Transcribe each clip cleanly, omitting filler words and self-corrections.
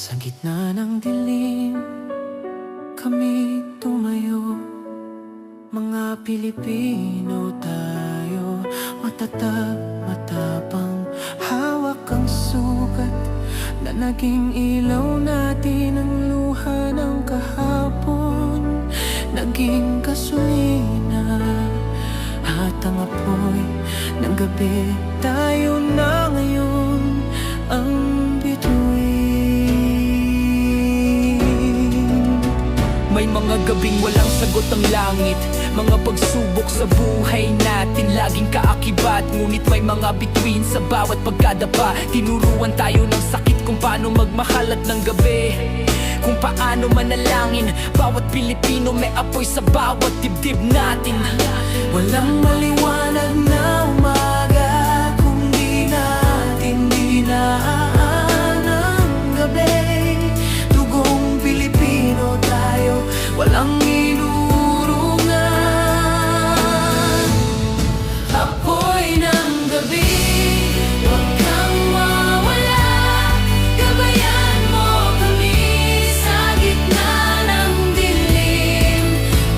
Sa gitna ng dilim, kami tumayo. Mga Pilipino tayo, matatag, matapang, hawak ang sugat na naging ilaw natin. Ang luha ng kahapon, naging gasolina at ang apoy ng gabi. Tayo na ngayon ang bituin. May mga gabing walang sagot ang langit, mga pagsubok sa buhay natin laging kaakibat. Ngunit may mga bituin sa bawat pagkadapa. Tinuruan tayo ng sakit kung paano magmahal at ng gabi, kung paano manalangin. Bawat Pilipino may apoy sa bawat dibdib natin. Walang maliwanag na umaga kung di natin dinaan ang gabi. Dugong Pilipino tayo, walang inurungan. Apoy ng gabi, huwag kang mawala. Gabayan mo kami sa gitna ng dilim.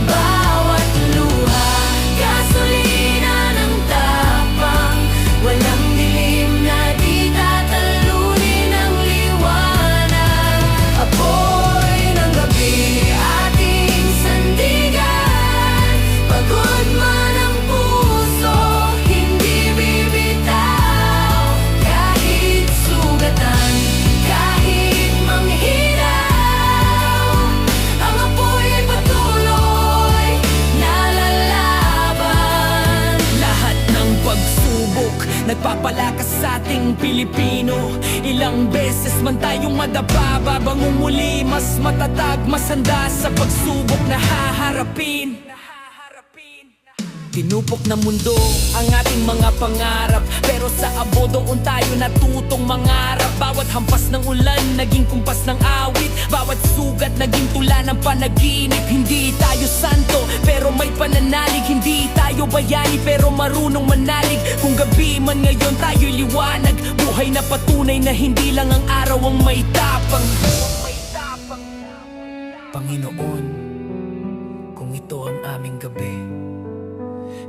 Bawat luha, gasolina ng tapang. Walang dilim na di tatalunin ang liwanag. Apoy ng gabi, ating sandigan. Pagod man ang puso, hindi bibitaw. Kahit sugatan, kahit manghiraw, ang apoy ay patuloy na lalaban. Lahat ng pagsubok nagpapalakas sa ating Pilipino. Ilang beses man tayong madapa, babangon muli mas matatag, mas handa sa pagsubok na haharapin. Tinupok ng mundo ang ating mga pangarap, pero sa abo doon tayo natutong mangarap. Bawat hampas ng ulan naging kumpas ng awit, bawat sugat naging tula ng panaginip. Hindi tayo santo pero may pananalig, hindi tayo bayani pero marunong manalig. Kung gabi man ngayon tayo'y liwanag, buhay na patunay na hindi lang ang araw ang may tapang. Panginoon, kung ito ang aming gabi,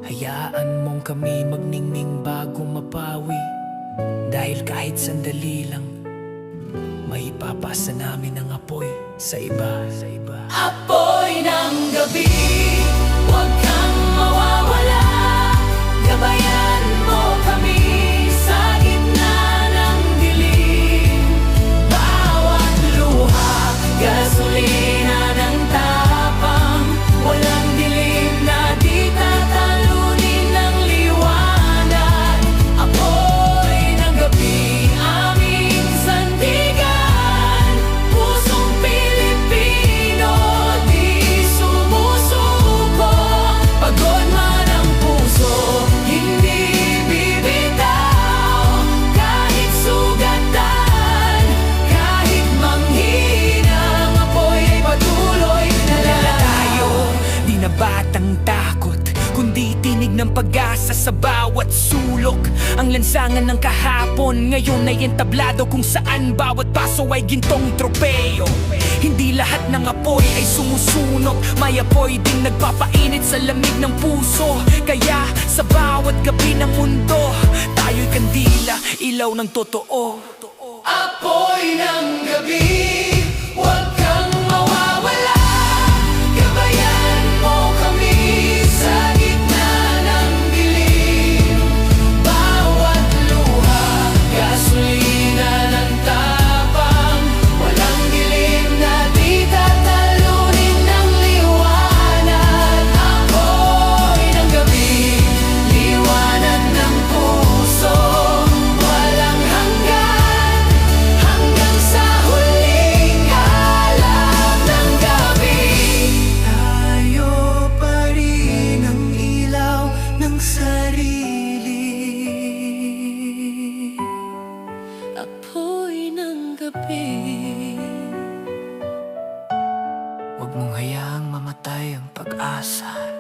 hayaan mong kami magningning bago mapawi. Dahil kahit sandali lang, may ipapasa namin ang apoy sa iba. Apoy ng gabi, huwag kang mawawala. Gabayan mo kami sa gitna ng dilim. Bawat luha, gasolina ng tapang. Walang dilim na di tatalunin ng liwanag. Apoy ng gabi, aming sandigan. Pusong Pilipino, di sumusuko. Pagod man ang puso, hindi bibitaw. Kahit sugatan, kahit manghina, ang apoy ay patuloy na lalayo. Di na batang takot, kundi tinig ng pag-asa sa bawat sulok. Ang lansangan ng kahapon, ngayon ay entablado, kung saan bawat paso ay gintong tropeyo. Hindi lahat ng apoy ay sumusunog, may apoy din nagpapainit sa lamig ng puso. Kaya sa bawat gabi ng mundo, tayo'y kandila, ilaw ng totoo. Apoy ng gabi, huwag kang mawawala. Gabayan mo kami sa gitna ng dilim. Bawat luha, gasolina ng tapang. Walang dilim na di tatalunin ng liwanag. Apoy ng gabi, liwanag ng puso. Walang hanggan, hanggang sa huling alab ng gabi. Tayo pa rin ang ilaw ng sarili. Apoy ng gabi, huwag mong hayaang mamatay ang pag-asa.